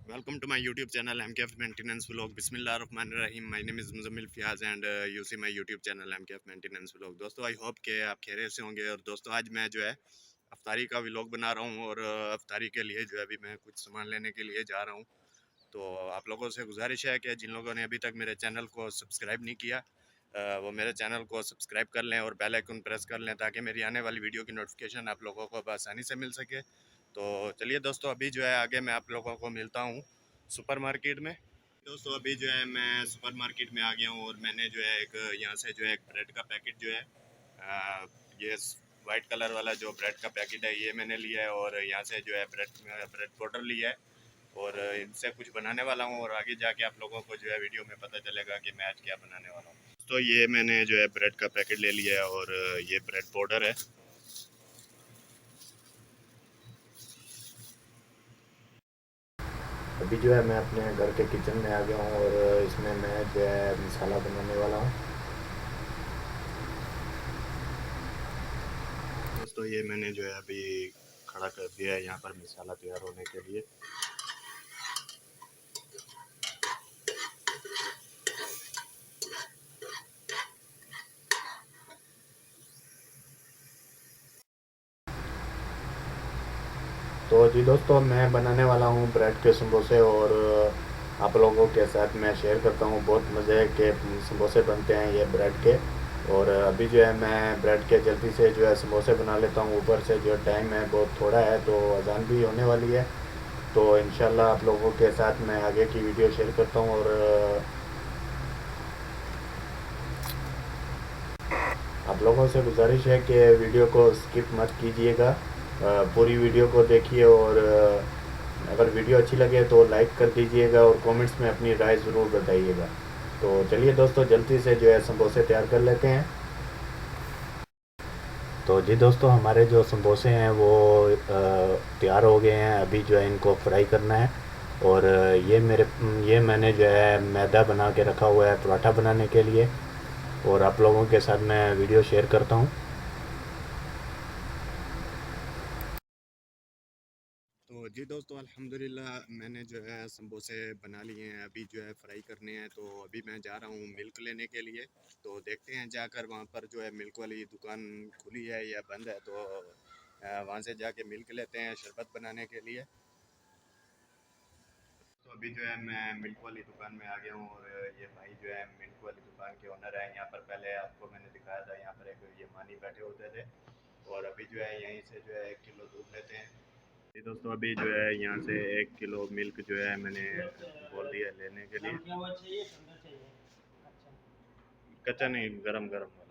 Welcome to my YouTube channel MKF Maintenance Vlog. Bismillahirrahmanirrahim. My name is Muzammil Fiaz and you see my YouTube channel MKF Maintenance Vlog. दोस्तों I hope कि आप खैरियत से होंगे। और दोस्तों आज मैं जो है अफ्तारी का व्लॉग बना रहा हूँ और अफ्तारी के लिए जो है अभी मैं कुछ सामान लेने के लिए जा रहा हूँ। तो आप लोगों से गुजारिश है कि जिन लोगों ने अभी तक मेरे चैनल को सब्सक्राइब नहीं किया वो मेरे चैनल को सब्सक्राइब कर लें और बेल आइकन प्रेस कर लें ताकि मेरी आने वाली वीडियो की नोटिफिकेशन आप लोगों को आसानी से मिल सके। तो चलिए दोस्तों अभी जो है आगे मैं आप लोगों को मिलता हूँ सुपर मार्केट में। दोस्तों अभी जो है मैं सुपर मार्केट में आ गया हूँ और मैंने जो है एक यहाँ से जो है एक ब्रेड का पैकेट जो है ये वाइट कलर वाला जो ब्रेड का पैकेट है ये मैंने लिया है और यहाँ से जो है ब्रेड पाउडर लिया है और इनसे कुछ बनाने वाला हूँ और आगे जाके आप लोगों को जो है वीडियो में पता चलेगा कि मैं आज क्या बनाने वाला हूँ। तो ये मैंने जो है ब्रेड का पैकेट ले लिया है और ये ब्रेड पाउडर है। अभी जो है मैं अपने घर के किचन में आ गया हूँ और इसमें मैं जो है मसाला बनाने वाला हूँ। दोस्तों ये मैंने जो है अभी खड़ा कर दिया है यहाँ पर मसाला तैयार होने के लिए। तो जी दोस्तों मैं बनाने वाला हूँ ब्रेड के समोसे और आप लोगों के साथ मैं शेयर करता हूँ। बहुत मज़े के समोसे बनते हैं ये ब्रेड के। और अभी जो है मैं ब्रेड के जल्दी से जो है समोसे बना लेता हूँ। ऊपर से जो टाइम है बहुत थोड़ा है तो अजान भी होने वाली है। तो इंशाल्लाह आप लोगों के साथ मैं आगे की वीडियो शेयर करता हूँ। और आप लोगों से गुजारिश है कि वीडियो को स्किप मत कीजिएगा, पूरी वीडियो को देखिए और अगर वीडियो अच्छी लगे तो लाइक कर दीजिएगा और कमेंट्स में अपनी राय ज़रूर बताइएगा। तो चलिए दोस्तों जल्दी से जो है समोसे तैयार कर लेते हैं। तो जी दोस्तों हमारे जो समोसे हैं वो तैयार हो गए हैं। अभी जो है इनको फ्राई करना है। और ये मैंने जो है मैदा बना के रखा हुआ है पराठा बनाने के लिए और आप लोगों के साथ मैं वीडियो शेयर करता हूँ। तो जी दोस्तों अल्हम्दुलिल्लाह मैंने जो है समोसे बना लिए हैं। अभी जो है फ्राई करने हैं तो अभी मैं जा रहा हूँ मिल्क लेने के लिए। तो देखते हैं जाकर वहाँ पर जो है मिल्क वाली दुकान खुली है या बंद है। तो वहाँ से जाके मिल्क लेते हैं शरबत बनाने के लिए। तो अभी जो है मैं मिल्क वाली दुकान में आ गया हूँ और ये भाई जो है मिल्क वाली दुकान के ओनर है। यहाँ पर पहले आपको मैंने दिखाया था यहाँ पर एक ये मानी बैठे होते थे और अभी जो है यहीं से जो है 1 किलो दूध लेते हैं। जी दोस्तों अभी जो है यहाँ से 1 किलो मिल्क जो है मैंने बोल दिया लेने के लिए। कच्चा नहीं गरम गरम वाला।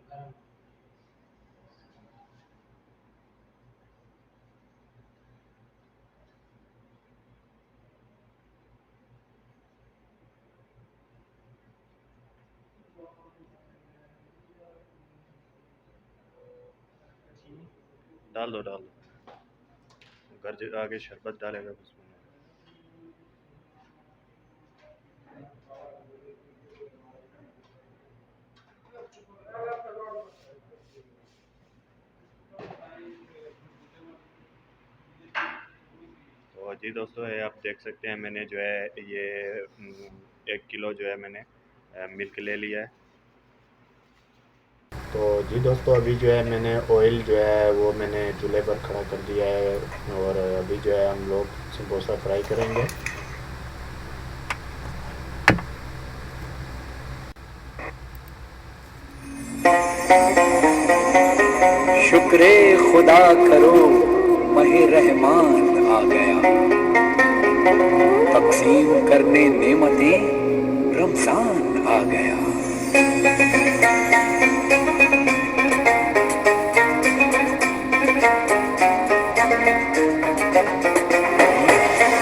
डाल दो घर आगे शरबत डालेगा उसमें। तो जी दोस्तों ये आप देख सकते हैं मैंने जो है ये 1 किलो जो है मैंने मिल्क ले लिया है। तो जी दोस्तों अभी जो है मैंने ऑयल जो है वो मैंने चूल्हे पर खड़ा कर दिया है और अभी जो है हम लोग समोसा फ्राई करेंगे। शुक्र खुदा करो महे रहमान आ गया, तकसीम करने नेमतें रमजान आ गया।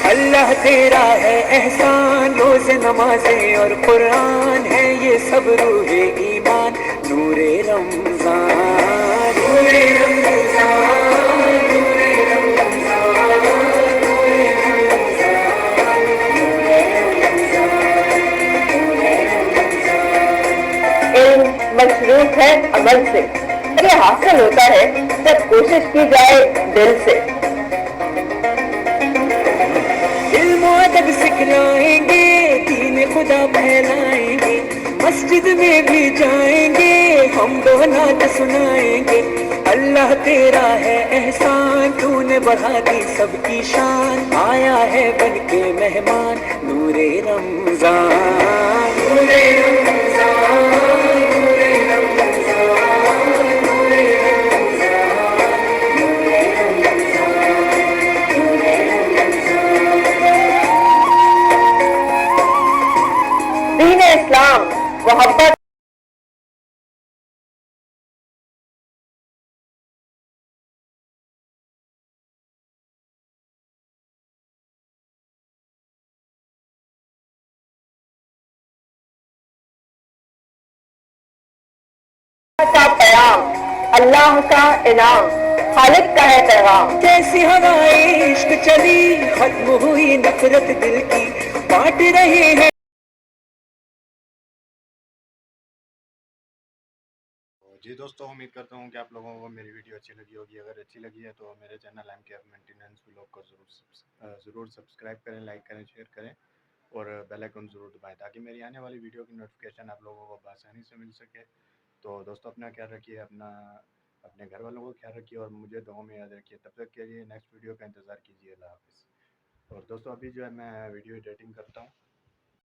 अल्लाह तेरा है एहसान, रोज़ नमाज़ें और कुरान है ये सब रूहे ईमान। नूरे रमजान नूरे रमजान नूरे रमजान नूरे रमजान नूरे रमजान। इल्म मशरूफ है अमल से, ये हासिल होता है जब कोशिश की जाए दिल से। जब सिखलाएंगे दीन खुदा फैलाएंगे मस्जिद में भी जाएंगे हम दो नात सुनाएंगे अल्लाह तेरा है एहसान तूने बढ़ा दी सबकी शान आया है बन के मेहमान नूरे रमजान नूरे रमजान नूरे रमजान नूरे रमजान नूरे रमजान नूरे रमजान दीन इस्लाम मोहब्बत का पैगाम अल्लाह का इनाम खालिक का है पैगाम कैसी हवाएं इश्क चली खत्म हुई नफरत दिल की बांट रहे हैं तो जी दोस्तों, उम्मीद करता हूँ कि आप लोगों को मेरी वीडियो अच्छी लगी होगी। अगर अच्छी लगी है तो मेरे चैनल MKF मेंटेनेंस व्लॉग को ज़रूर सब्सक्राइब करें, लाइक करें, शेयर करें और बेल आइकन ज़रूर दबाएं ताकि मेरी आने वाली वीडियो की नोटिफिकेशन आप लोगों को आसानी से मिल सके। तो दोस्तों, अपना ख्याल रखिए, अपने घर वालों को ख्याल रखिए और मुझे दुआ में याद रखिए। तब तक के लिए नेक्स्ट वीडियो का इंतज़ार कीजिए। अल्लाह हाफ़िज़। और दोस्तों, अभी जो है मैं वीडियो एडिटिंग करता हूँ